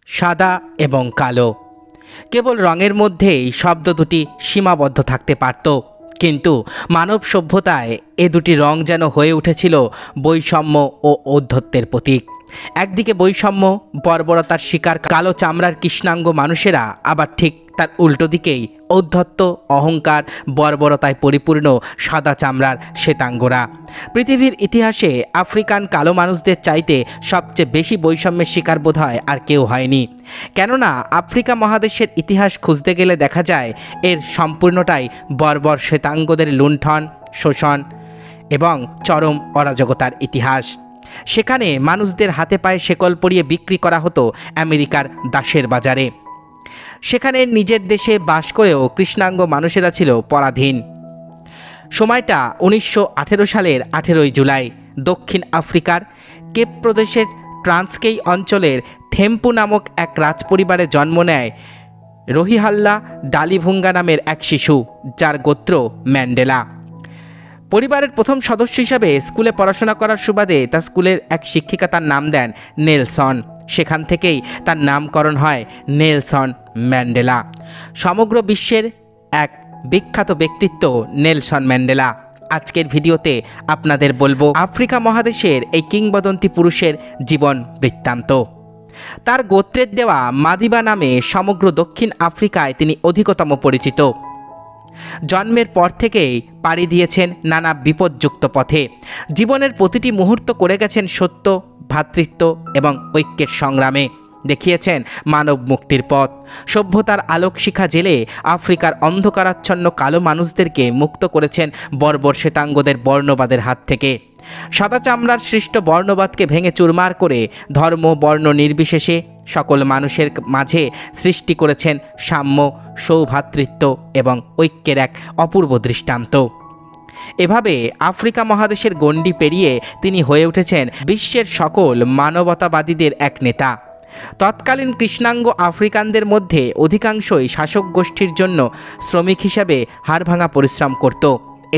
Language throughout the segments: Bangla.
সাদা এবং কালো। কেবল রঙের মধ্যেই শব্দ দুটি সীমাবদ্ধ থাকতে পারত, কিন্তু মানব সভ্যতায় এ দুটি রং যেন হয়ে উঠেছিল বৈষম্য ও ঔদ্ধত্যের প্রতীক। একদিকে বৈষম্য, বর্বরতার শিকার কালো চামড়ার কৃষ্ণাঙ্গ মানুষেরা, আবার ঠিক তার উল্টো দিকেই ঔদ্ধত্য, অহংকার, বর্বরতায় পরিপূর্ণ সাদা চামড়ার শ্বেতাঙ্গরা। পৃথিবীর ইতিহাসে আফ্রিকান কালো মানুষদের চাইতে সবচেয়ে বেশি বৈষম্যের শিকার বোধহয় আর কেউ হয়নি। কেননা আফ্রিকা মহাদেশের ইতিহাস খুঁজতে গেলে দেখা যায় এর সম্পূর্ণটাই বর্বর শ্বেতাঙ্গদের লুণ্ঠন, শোষণ এবং চরম অরাজকতার ইতিহাস। সেখানে মানুষদের হাতে পায়ে শেকল পরিয়ে বিক্রি করা হতো আমেরিকার দাসের বাজারে। সেখানে নিজের দেশে বাস করেও কৃষ্ণাঙ্গ মানুষেরা ছিল পরাধীন। সময়টা 1918 সালের 18 জুলাই। দক্ষিণ আফ্রিকার কেপ প্রদেশের ট্রান্সকেই অঞ্চলের থেম্পু নামক এক রাজপরিবারে জন্ম নেয় রহিহাল্লা ডালিভুঙ্গা নামের এক শিশু, যার গোত্র ম্যান্ডেলা। পরিবারের প্রথম সদস্য হিসাবে স্কুলে পড়াশোনা করার সুবাদে তার স্কুলের এক শিক্ষিকা তার নাম দেন নেলসন। সেখান থেকেই তার নামকরণ হয় নেলসন ম্যান্ডেলা। সমগ্র বিশ্বের এক বিখ্যাত ব্যক্তিত্ব নেলসন ম্যান্ডেলা। আজকের ভিডিওতে আপনাদের বলবো আফ্রিকা মহাদেশের এই কিংবদন্তি পুরুষের জীবন বৃত্তান্ত। তার গোত্রের দেওয়া মাদিবা নামে সমগ্র দক্ষিণ আফ্রিকায় তিনি অধিকতম পরিচিত। জন্মের পর থেকেই পাড়ি দিয়েছেন নানা বিপদযুক্ত পথে। জীবনের প্রতিটি মুহূর্ত করে গেছেন সত্য, ভ্রাতৃত্ব এবং ঐক্যের সংগ্রামে। দেখিয়েছেন মানব মুক্তির পথ। সভ্যতার আলোকশিখা জেলে আফ্রিকার অন্ধকারাচ্ছন্ন কালো মানুষদেরকে মুক্ত করেছেন বর্বর শ্বেতাঙ্গদের বর্ণবাদের হাত থেকে। সাদা চামড়ার সৃষ্ট বর্ণবাদকে ভেঙে চুরমার করে ধর্ম, বর্ণ নির্বিশেষে সকল মানুষের মাঝে সৃষ্টি করেছেন সাম্য, সৌভ্রাতৃত্ব এবং ঐক্যের এক অপূর্ব দৃষ্টান্ত। এভাবে আফ্রিকা মহাদেশের গণ্ডি পেরিয়ে তিনি হয়ে উঠেছেন বিশ্বের সকল মানবতাবাদীদের এক নেতা। তৎকালীন কৃষ্ণাঙ্গ আফ্রিকানদের মধ্যে অধিকাংশই শাসক গোষ্ঠীর জন্য শ্রমিক হিসাবে হাড়ভাঙা পরিশ্রম করত।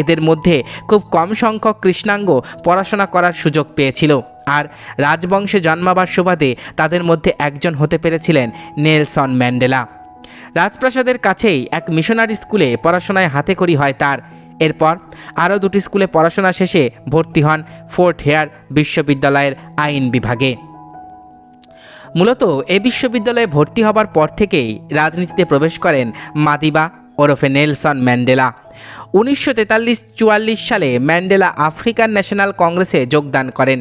এদের মধ্যে খুব কম সংখ্যক কৃষ্ণাঙ্গ পড়াশোনা করার সুযোগ পেয়েছিল, আর রাজবংশে জন্মাবার সুবাদে তাদের মধ্যে একজন হতে পেরেছিলেন নেলসন ম্যান্ডেলা। রাজপ্রাসাদের কাছেই এক মিশনারি স্কুলে পড়াশোনায় হাতেখড়ি হয় তার। এরপর আরও দুটি স্কুলে পড়াশোনা শেষে ভর্তি হন ফোর্ট হেয়ার বিশ্ববিদ্যালয়ের আইন বিভাগে। মূলত এই বিশ্ববিদ্যালয়ে ভর্তি হবার পর থেকেই রাজনীতিতে প্রবেশ করেন মাদিবা ওরফে নেলসন ম্যান্ডেলা। 1943-44 সালে ম্যান্ডেলা আফ্রিকান ন্যাশনাল কংগ্রেসে যোগদান করেন।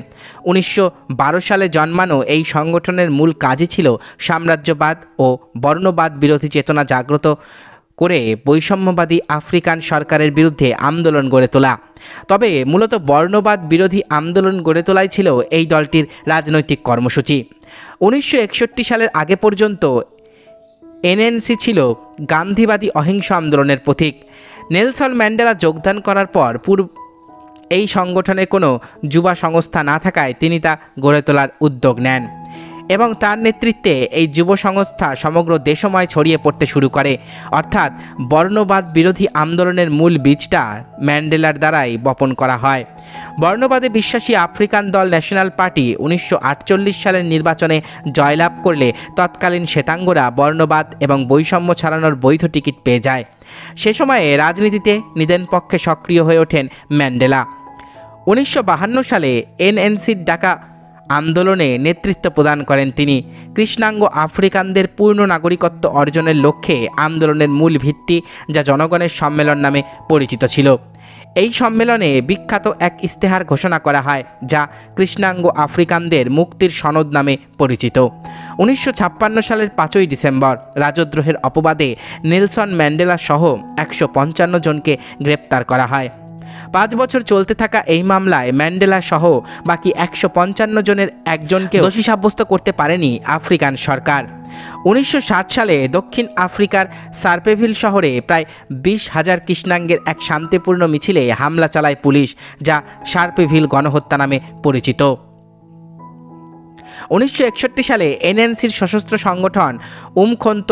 1912 সালে জন্মানো এই সংগঠনের মূল কাজই ছিল সাম্রাজ্যবাদ ও বর্ণবাদ বিরোধী চেতনা জাগ্রত করে বৈষম্যবাদী আফ্রিকান সরকারের বিরুদ্ধে আন্দোলন গড়ে তোলা। তবে মূলত বর্ণবাদ বিরোধী আন্দোলন গড়ে তোলাই ছিল এই দলটির রাজনৈতিক কর্মসূচি। 1961 সালের আগে পর্যন্ত এনএনসি ছিল গান্ধীবাদী অহিংস আন্দোলনের প্রতীক। নেলসন ম্যান্ডেলা যোগদান করার পর এই সংগঠনে কোনো যুবা সংস্থা না থাকায় তিনি তা গড়ে তোলার উদ্যোগ নেন এবং তার নেতৃত্বে এই যুব সংস্থা সমগ্র দেশময় ছড়িয়ে পড়তে শুরু করে। অর্থাৎ বর্ণবাদ বিরোধী আন্দোলনের মূল বীজটা ম্যান্ডেলার দ্বারাই বপন করা হয়। বর্ণবাদে বিশ্বাসী আফ্রিকান দল ন্যাশনাল পার্টি 1948 সালের নির্বাচনে জয়লাভ করলে তৎকালীন শ্বেতাঙ্গরা বর্ণবাদ এবং বৈষম্য ছাড়ানোর বৈধ টিকিট পেয়ে যায়। সে সময়ে রাজনীতিতে নিদেন পক্ষে সক্রিয় হয়ে ওঠেন ম্যান্ডেলা। 1952 সালে এনএনসির ডাকা আন্দোলনে নেতৃত্ব প্রদান করেন তিনি। কৃষ্ণাঙ্গ আফ্রিকানদের পূর্ণ নাগরিকত্ব অর্জনের লক্ষ্যে আন্দোলনের মূল ভিত্তি, যা জনগণের সম্মেলন নামে পরিচিত ছিল। এই সম্মেলনে বিখ্যাত এক ইস্তেহার ঘোষণা করা হয়, যা কৃষ্ণাঙ্গ আফ্রিকানদের মুক্তির সনদ নামে পরিচিত। 1956 সালের 5ই ডিসেম্বর রাজদ্রোহের অপবাদে নেলসন ম্যান্ডেলা সহ 155 জনকে গ্রেপ্তার করা হয়। 5 বছর চলতে থাকা এই মামলায় ম্যান্ডেলা সহ বাকি 155 জনের একজনকে দোষী সাব্যস্ত করতে পারেনি আফ্রিকান সরকার। 1960 সালে দক্ষিণ আফ্রিকার সার্পেভিল শহরে প্রায় 20,000 কৃষ্ণাঙ্গের এক শান্তিপূর্ণ মিছিলে হামলা চালায় পুলিশ, যা সার্পেভিল গণহত্যা নামে পরিচিত। 1961 সালে এনএনসির সশস্ত্র সংগঠন উমখন্ত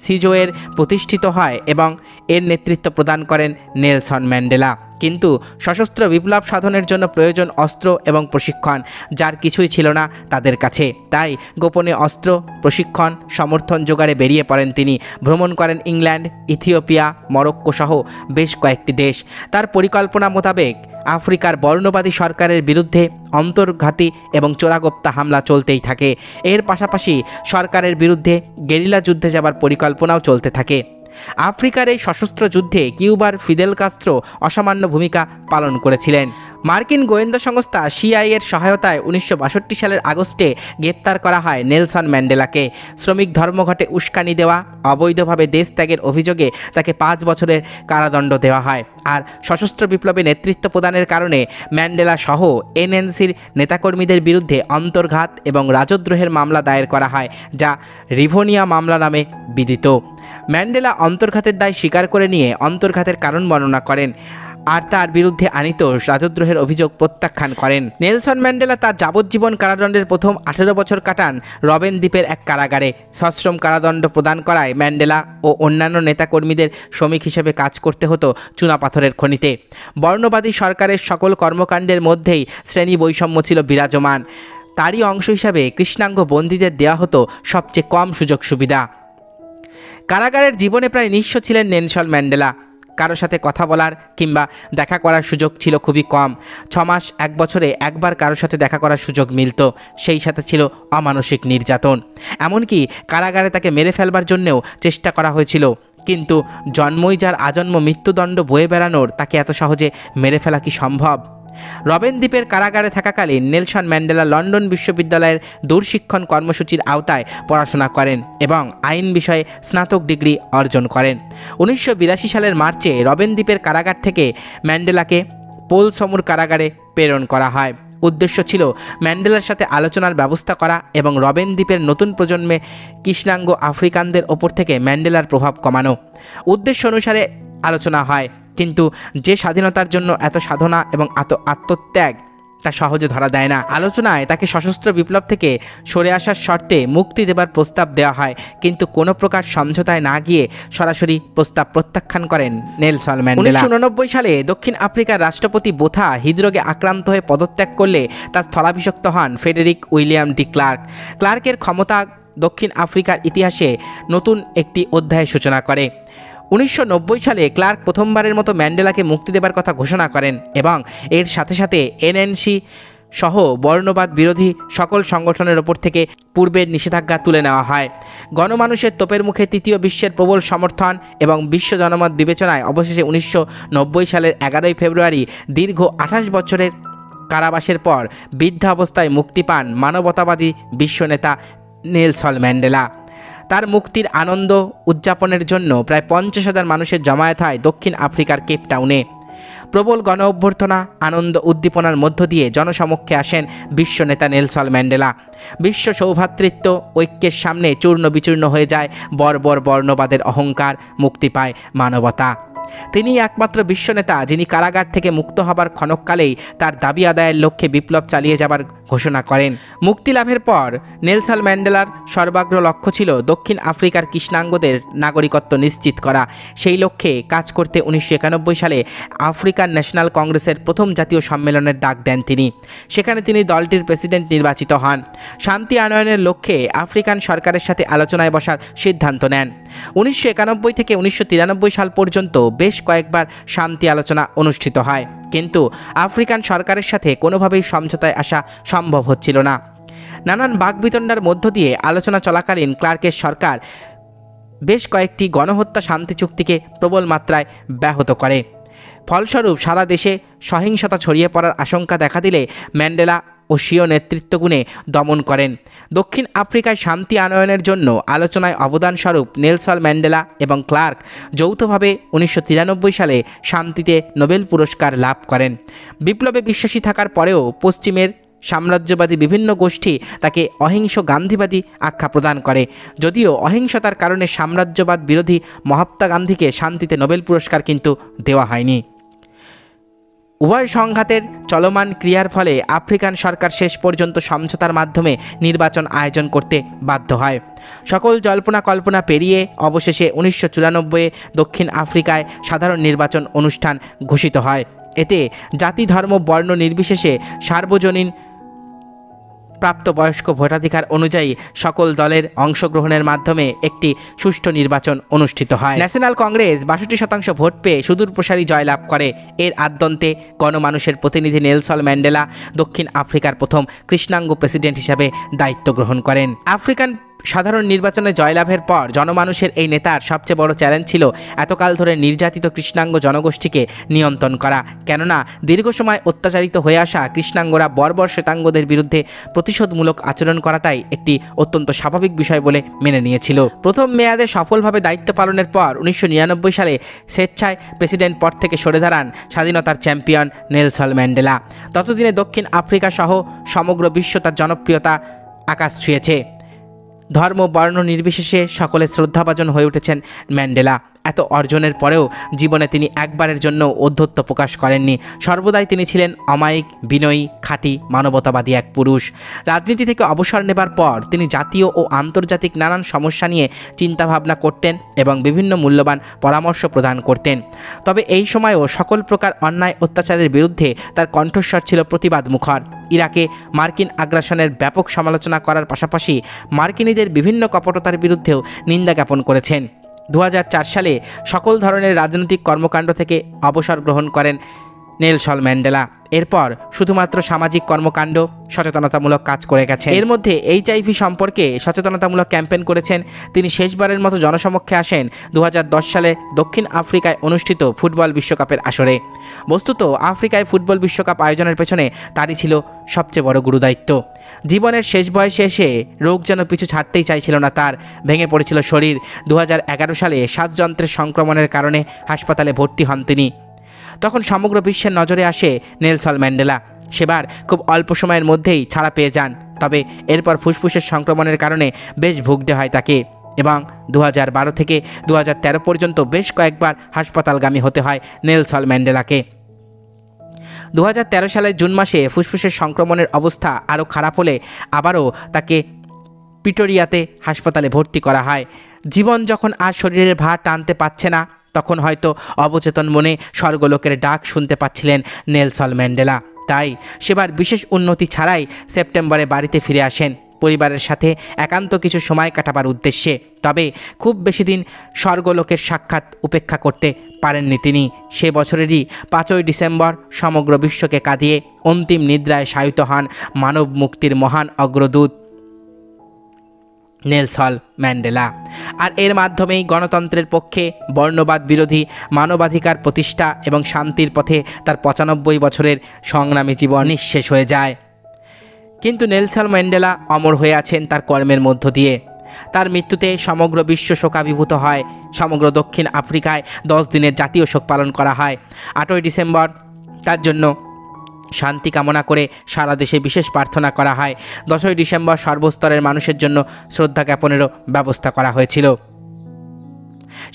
সিজোয়ের প্রতিষ্ঠিত হয় এবং এর নেতৃত্ব প্রদান করেন নেলসন ম্যান্ডেলা। কিন্তু সশস্ত্র বিপ্লব সাধনের জন্য প্রয়োজন অস্ত্র এবং প্রশিক্ষণ, যার কিছুই ছিল না তাদের কাছে। তাই গোপনে অস্ত্র, প্রশিক্ষণ, সমর্থন জোগাড়ে বেরিয়ে পড়েন তিনি। ভ্রমণ করেন ইংল্যান্ড, ইথিওপিয়া, মরক্কো সহ বেশ কয়েকটি দেশ। তার পরিকল্পনা মোতাবেক আফ্রিকার বর্ণবাদী সরকারের বিরুদ্ধে অন্তর্ঘাতী এবং চোরাগোপ্তা হামলা চলতেই থাকে। এর পাশাপাশি সরকারের বিরুদ্ধে গেরিলা যুদ্ধে যাবার পরিকল্পনাও চলতে থাকে। আফ্রিকার এই সশস্ত্র যুদ্ধে কিউবার ফিদেল কাস্ত্রো অসামান্য ভূমিকা পালন করেছিলেন। মার্কিন গোয়েন্দা সংস্থা সিআইএর সহায়তায় 1962 সালের আগস্টে গ্রেপ্তার করা হয় নেলসন ম্যান্ডেলাকে। শ্রমিক ধর্মঘটে উস্কানি দেওয়া, অবৈধভাবে দেশ ত্যাগের অভিযোগে তাকে 5 বছরের কারাদণ্ড দেওয়া হয়। আর সশস্ত্র বিপ্লবে নেতৃত্ব প্রদানের কারণে ম্যান্ডেলা সহ এনএনসির নেতাকর্মীদের বিরুদ্ধে অন্তর্ঘাত এবং রাজদ্রোহের মামলা দায়ের করা হয়, যা রিভোনিয়া মামলা নামে বিদিত। ম্যান্ডেলা অন্তর্ঘাতের দায় স্বীকার করে নিয়ে অন্তর্ঘাতের কারণ বর্ণনা করেন আর তার বিরুদ্ধে আনিত রাজদ্রোহের অভিযোগ প্রত্যাখ্যান করেন। নেলসন ম্যান্ডেলা তার যাবজ্জীবন কারাদণ্ডের প্রথম 18 বছর কাটান রবেন দ্বীপের এক কারাগারে। সশ্রম কারাদণ্ড প্রদান করায় ম্যান্ডেলা ও অন্যান্য নেতাকর্মীদের শ্রমিক হিসেবে কাজ করতে হতো চুনাপাথরের খনিতে। বর্ণবাদী সরকারের সকল কর্মকাণ্ডের মধ্যেই শ্রেণী বৈষম্য ছিল বিরাজমান। তারই অংশ হিসাবে কৃষ্ণাঙ্গ বন্দীদের দেওয়া হতো সবচেয়ে কম সুযোগ সুবিধা। কারাগারের জীবনে প্রায় নিঃস্ব ছিলেন নেলসন ম্যান্ডেলা। কারো সাথে কথা বলার কিংবা দেখা করার সুযোগ ছিল খুবই কম। 6 মাস 1 বছরে একবার কারোর সাথে দেখা করার সুযোগ মিলত। সেই সাথে ছিল অমানসিক নির্যাতন। এমনকি কারাগারে তাকে মেরে ফেলবার জন্যেও চেষ্টা করা হয়েছিল। কিন্তু জন্মই যার আজন্ম মৃত্যুদণ্ড বয়ে বেড়ানোর তাকে এত সহজে মেরে ফেলা কি সম্ভব? রবেন দ্বীপের কারাগারে থাকাকালীন নেলসন ম্যান্ডেলা লন্ডন বিশ্ববিদ্যালয়ের দূরশিক্ষণ কর্মসূচির আওতায় পড়াশোনা করেন এবং আইন বিষয়ে স্নাতক ডিগ্রি অর্জন করেন। 1982 সালের মার্চে রবেন দ্বীপের কারাগার থেকে ম্যান্ডেলাকে পোলসমুর কারাগারে প্রেরণ করা হয়। উদ্দেশ্য ছিল ম্যান্ডেলার সাথে আলোচনার ব্যবস্থা করা এবং রবেন দ্বীপের নতুন প্রজন্মে কৃষ্ণাঙ্গ আফ্রিকানদের ওপর থেকে ম্যান্ডেলার প্রভাব কমানো। উদ্দেশ্য অনুসারে আলোচনা হয়, কিন্তু যে স্বাধীনতার জন্য এত সাধনা এবং আত্মত্যাগ তা সহজে ধরা দেয় না। আলোচনায় তাকে সশস্ত্র বিপ্লব থেকে সরে আসার শর্তে মুক্তি দেবার প্রস্তাব দেওয়া হয়, কিন্তু কোনো প্রকার সমঝোতায় না গিয়ে সরাসরি প্রস্তাব প্রত্যাখ্যান করেন নেলসন ম্যান্ডেলা। 1989 সালে দক্ষিণ আফ্রিকার রাষ্ট্রপতি বোথা হৃদরোগে আক্রান্ত হয়ে পদত্যাগ করলে তার স্থলাভিষিক্ত হন ফ্রেডেরিক উইলিয়াম ডি ক্লার্ক। ক্লার্কের ক্ষমতা দক্ষিণ আফ্রিকার ইতিহাসে নতুন একটি অধ্যায়ের সূচনা করে। 1990 সালে ক্লার্ক প্রথমবারের মতো ম্যান্ডেলাকে মুক্তি দেবার কথা ঘোষণা করেন এবং এর সাথে সাথে এনএনসি সহ বর্ণবাদ বিরোধী সকল সংগঠনের ওপর থেকে পূর্বের নিষেধাজ্ঞা তুলে নেওয়া হয়। গণমানুষের তোপের মুখে তৃতীয় বিশ্বের প্রবল সমর্থন এবং বিশ্ব জনমত বিবেচনায় অবশেষে 1990 সালের 11 ফেব্রুয়ারি দীর্ঘ 28 বছরের কারাবাসের পর বৃদ্ধাবস্থায় মুক্তি পান মানবতাবাদী বিশ্বনেতা নেলসন ম্যান্ডেলা। তার মুক্তির আনন্দ উদযাপনের জন্য প্রায় 50,000 মানুষের জমায়েত হয় দক্ষিণ আফ্রিকার কেপটাউনে। প্রবল গণ অভ্যর্থনা, আনন্দ উদ্দীপনার মধ্য দিয়ে জনসমক্ষে আসেন বিশ্বনেতা নেলসন ম্যান্ডেলা। বিশ্ব সৌভ্রাতৃত্ব ঐক্যের সামনে চূর্ণ বিচূর্ণ হয়ে যায় বর্বর বর্ণবাদের অহংকার, মুক্তি পায় মানবতা। তিনি একমাত্র বিশ্বনেতা যিনি কারাগার থেকে মুক্ত হবার ক্ষণকালেই তার দাবি আদায়ের লক্ষ্যে বিপ্লব চালিয়ে যাবার ঘোষণা করেন। মুক্তি লাভের পর নেলসন ম্যান্ডেলার সর্বাগ্র লক্ষ্য ছিল দক্ষিণ আফ্রিকার কৃষ্ণাঙ্গদের নাগরিকত্ব নিশ্চিত করা। সেই লক্ষ্যে কাজ করতে 1991 সালে আফ্রিকান ন্যাশনাল কংগ্রেসের প্রথম জাতীয় সম্মেলনের ডাক দেন তিনি। সেখানে তিনি দলটির প্রেসিডেন্ট নির্বাচিত হন। শান্তি আনয়নের লক্ষ্যে আফ্রিকান সরকারের সাথে আলোচনায় বসার সিদ্ধান্ত নেন। 1991 থেকে 1993 সাল পর্যন্ত বেশ কয়েকবার শান্তি আলোচনা অনুষ্ঠিত হয়, কিন্তু আফ্রিকান সরকারের সাথে কোনোভাবেই সমঝোতায় আসা সম্ভব হচ্ছিল না। নানান বাকবিতণ্ডার মধ্য দিয়ে আলোচনা চলাকালীন ক্লার্কের সরকার বেশ কয়েকটি গণহত্যা শান্তি চুক্তিকে প্রবল মাত্রায় ব্যাহত করে। ফলস্বরূপ সারা দেশে সহিংসতা ছড়িয়ে পড়ার আশঙ্কা দেখা দিলে ম্যান্ডেলা ও স্বীয় নেতৃত্বগুণে দমন করেন। দক্ষিণ আফ্রিকায় শান্তি আনয়নের জন্য আলোচনায় অবদানস্বরূপ নেলসন ম্যান্ডেলা এবং ক্লার্ক যৌথভাবে 1993 সালে শান্তিতে নোবেল পুরস্কার লাভ করেন। বিপ্লবে বিশ্বাসী থাকার পরেও পশ্চিমের সাম্রাজ্যবাদী বিভিন্ন গোষ্ঠী তাকে অহিংস গান্ধীবাদী আখ্যা প্রদান করে। যদিও অহিংসতার কারণে সাম্রাজ্যবাদ বিরোধী মহাত্মা গান্ধীকে শান্তিতে নোবেল পুরস্কার কিন্তু দেওয়া হয়নি। উভয় সংঘাতের চলমান ক্রিয়ার ফলে আফ্রিকান সরকার শেষ পর্যন্ত সমঝোতার মাধ্যমে নির্বাচন আয়োজন করতে বাধ্য হয়। সকল জল্পনা কল্পনা পেরিয়ে অবশেষে 1994 দক্ষিণ আফ্রিকায় সাধারণ নির্বাচন অনুষ্ঠান ঘোষিত হয়। এতে জাতি ধর্ম বর্ণ নির্বিশেষে সার্বজনীন প্রাপ্তবয়স্ক ভোটাধিকার অনুযায়ী সকল দলের অংশগ্রহণের মাধ্যমে একটি সুষ্ঠু নির্বাচন অনুষ্ঠিত হয়। ন্যাশনাল কংগ্রেস 62% ভোট পেয়ে সুদূর প্রসারী জয়লাভ করে। এর আদ্যন্তে গণমানুষের প্রতিনিধি নেলসন ম্যান্ডেলা দক্ষিণ আফ্রিকার প্রথম কৃষ্ণাঙ্গ প্রেসিডেন্ট হিসাবে দায়িত্ব গ্রহণ করেন। আফ্রিকান সাধারণ নির্বাচনে জয়লাভের পর জনমানুষের এই নেতার সবচেয়ে বড় চ্যালেঞ্জ ছিল এতকাল ধরে নির্যাতিত কৃষ্ণাঙ্গ জনগোষ্ঠীকে নিয়ন্ত্রণ করা। কেননা দীর্ঘ সময় অত্যাচারিত হয়ে আসা কৃষ্ণাঙ্গরা বর্বর শ্বেতাঙ্গদের বিরুদ্ধে প্রতিশোধমূলক আচরণ করাটাই একটি অত্যন্ত স্বাভাবিক বিষয় বলে মেনে নিয়েছিল। প্রথম মেয়াদে সফলভাবে দায়িত্ব পালনের পর 1999 সালে স্বেচ্ছায় প্রেসিডেন্ট পদ থেকে সরে দাঁড়ান স্বাধীনতার চ্যাম্পিয়ন নেলসন ম্যান্ডেলা। ততদিনে দক্ষিণ আফ্রিকা সহ সমগ্র বিশ্ব তার জনপ্রিয়তা আকাশ ছুঁয়েছে। ধর্ম বর্ণ নির্বিশেষে সকলে শ্রদ্ধাভাজন হয়ে উঠেছেন ম্যান্ডেলা। এত অর্জনের পরেও জীবনে তিনি একবারের জন্য ঔদ্ধত্য প্রকাশ করেননি। সর্বদাই তিনি ছিলেন অমায়িক, বিনয়ী, খাঁটি, মানবতাবাদী এক পুরুষ। রাজনীতি থেকে অবসর নেবার পর তিনি জাতীয় ও আন্তর্জাতিক নানান সমস্যা নিয়ে চিন্তাভাবনা করতেন এবং বিভিন্ন মূল্যবান পরামর্শ প্রদান করতেন। তবে এই সময়েও সকল প্রকার অন্যায় অত্যাচারের বিরুদ্ধে তার কণ্ঠস্বর ছিল প্রতিবাদ মুখর। ইরাকে মার্কিন আগ্রাসনের ব্যাপক সমালোচনা করার পাশাপাশি মার্কিনীদের বিভিন্ন কপটতার বিরুদ্ধেও নিন্দা জ্ঞাপন করেছেন। 2004 সালে সকল ধরনের রাজনৈতিক কর্মকাণ্ড থেকে অবসর গ্রহণ করেন নেলসন ম্যান্ডেলা। এরপর শুধুমাত্র সামাজিক কর্মকাণ্ড, সচেতনতামূলক কাজ করে গেছেন। এর মধ্যে HIV সম্পর্কে সচেতনতামূলক ক্যাম্পেইন করেছেন। তিনি শেষবারের মতো জনসমক্ষে আসেন 2010 সালে দক্ষিণ আফ্রিকায় অনুষ্ঠিত ফুটবল বিশ্বকাপের আসরে। বস্তুত আফ্রিকায় ফুটবল বিশ্বকাপ আয়োজনের পেছনে তারই ছিল সবচেয়ে বড় গুরুদায়িত্ব। জীবনের শেষ বয়সে এসে রোগ যেন পিছু ছাড়তেই চাইছিল না তার। ভেঙে পড়েছিল শরীর। 2011 সালে শ্বাসযন্ত্রের সংক্রমণের কারণে হাসপাতালে ভর্তি হন তিনি। তখন সমগ্র বিশ্বের নজরে আসে নেলসন ম্যান্ডেলা। সেবার খুব অল্প সময়ের মধ্যেই ছাড়া পেয়ে যান। তবে এরপর ফুসফুসের সংক্রমণের কারণে বেশ ভুগতে হয় তাকে এবং 2012 থেকে 2013 পর্যন্ত বেশ কয়েকবার হাসপাতালগামী হতে হয় নেলসন ম্যান্ডেলাকে। 2013 সালের জুন মাসে ফুসফুসের সংক্রমণের অবস্থা আরও খারাপ হলে আবারও তাকে প্রিটোরিয়াতে হাসপাতালে ভর্তি করা হয়। জীবন যখন আর শরীরের ভার টানতে পারছে না, তখন হয়তো অবচেতন মনে স্বর্গলোকের ডাক শুনতে পাচ্ছিলেন নেলসন ম্যান্ডেলা। তাই সেবার বিশেষ উন্নতি ছাড়াই সেপ্টেম্বরে বাড়িতে ফিরে আসেন পরিবারের সাথে একান্ত কিছু সময় কাটাবার উদ্দেশ্যে। তবে খুব বেশি দিন স্বর্গলোকের সাক্ষাৎ উপেক্ষা করতে পারেননি তিনি। সে বছরেরই 5ই ডিসেম্বর সমগ্র বিশ্বকে কাঁদিয়ে অন্তিম নিদ্রায় শায়িত হন মানব মুক্তির মহান অগ্রদূত নেলসন ম্যান্ডেলা। আর এর মাধ্যমেই গণতন্ত্রের পক্ষে, বর্ণবাদ বিরোধী, মানবাধিকার প্রতিষ্ঠা এবং শান্তির পথে তার 95 বছরের সংগ্রামী জীবন নিঃশেষ হয়ে যায়। কিন্তু নেলসন ম্যান্ডেলা অমর হয়ে আছেন তার কর্মের মধ্য দিয়ে। তার মৃত্যুতে সমগ্র বিশ্ব শোকাভিভূত হয়। সমগ্র দক্ষিণ আফ্রিকায় 10 দিনের জাতীয় শোক পালন করা হয়। 8ই ডিসেম্বর তার জন্য শান্তি কামনা করে সারা দেশে বিশেষ প্রার্থনা করা হয়। 10ই ডিসেম্বর সর্বস্তরের মানুষের জন্য শ্রদ্ধা জ্ঞাপনেরও ব্যবস্থা করা হয়েছিল।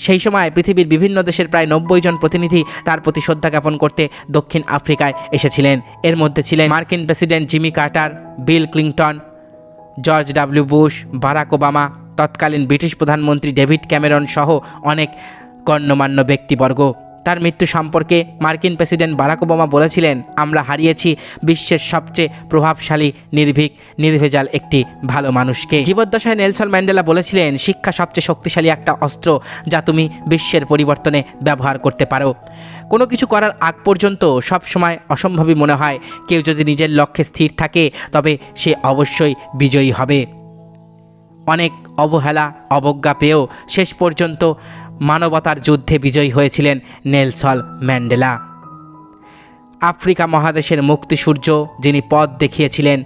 সেই সময় পৃথিবীর বিভিন্ন দেশের প্রায় 90 জন প্রতিনিধি তার প্রতি শ্রদ্ধা জ্ঞাপন করতে দক্ষিণ আফ্রিকায় এসেছিলেন। এর মধ্যে ছিলেন মার্কিন president Jimmy Carter, Bill Clinton, George W Bush, Barack Obama, তৎকালীন ব্রিটিশ প্রধানমন্ত্রী ডেভিড ক্যামেরন সহ অনেক গণ্যমান্য ব্যক্তিবর্গ। তার মৃত্যু সম্পর্কে মার্কিন প্রেসিডেন্ট বারাক ওবামা বলেছিলেন, আমরা হারিয়েছি বিশ্বের সবচেয়ে প্রভাবশালী, নির্ভীক, নির্ভেজাল একটি ভালো মানুষকে। জীবদ্দশায় নেলসন ম্যান্ডেলা বলেছিলেন, শিক্ষা সবচেয়ে শক্তিশালী একটা অস্ত্র যা তুমি বিশ্বের পরিবর্তনে ব্যবহার করতে পারো। কোনো কিছু করার আগ পর্যন্ত সব সময় অসম্ভবই মনে হয়। কেউ যদি নিজের লক্ষ্যে স্থির থাকে তবে সে অবশ্যই বিজয়ী হবে। অনেক অবহেলা, অবজ্ঞা পেয়েও শেষ পর্যন্ত মানবতার যুদ্ধে বিজয়ী হয়েছিলেন নেলসন ম্যান্ডেলা। আফ্রিকা মহাদেশের মুক্তিসূর্য, যিনি পথ দেখিয়েছিলেন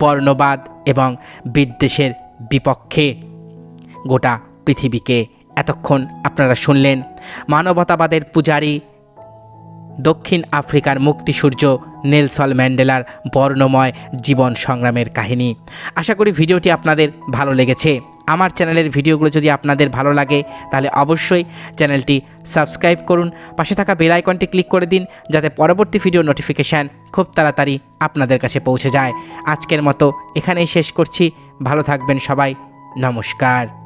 বর্ণবাদ এবং বিদ্বেষের বিপক্ষে গোটা পৃথিবীকে। এতক্ষণ আপনারা শুনলেন মানবতাবাদের পূজারী, দক্ষিণ আফ্রিকার মুক্তিসূর্য নেলসন ম্যান্ডেলার বর্ণময় জীবন সংগ্রামের কাহিনী। আশা করি ভিডিওটি আপনাদের ভালো লেগেছে। আমার চ্যানেলের ভিডিওগুলো যদি আপনাদের ভালো লাগে তাহলে অবশ্যই চ্যানেলটি সাবস্ক্রাইব করুন, পাশে থাকা বেল আইকনটি ক্লিক করে দিন যাতে পরবর্তী ভিডিও নোটিফিকেশান খুব তাড়াতাড়ি আপনাদের কাছে পৌঁছে যায়। আজকের মতো এখানেই শেষ করছি। ভালো থাকবেন সবাই। নমস্কার।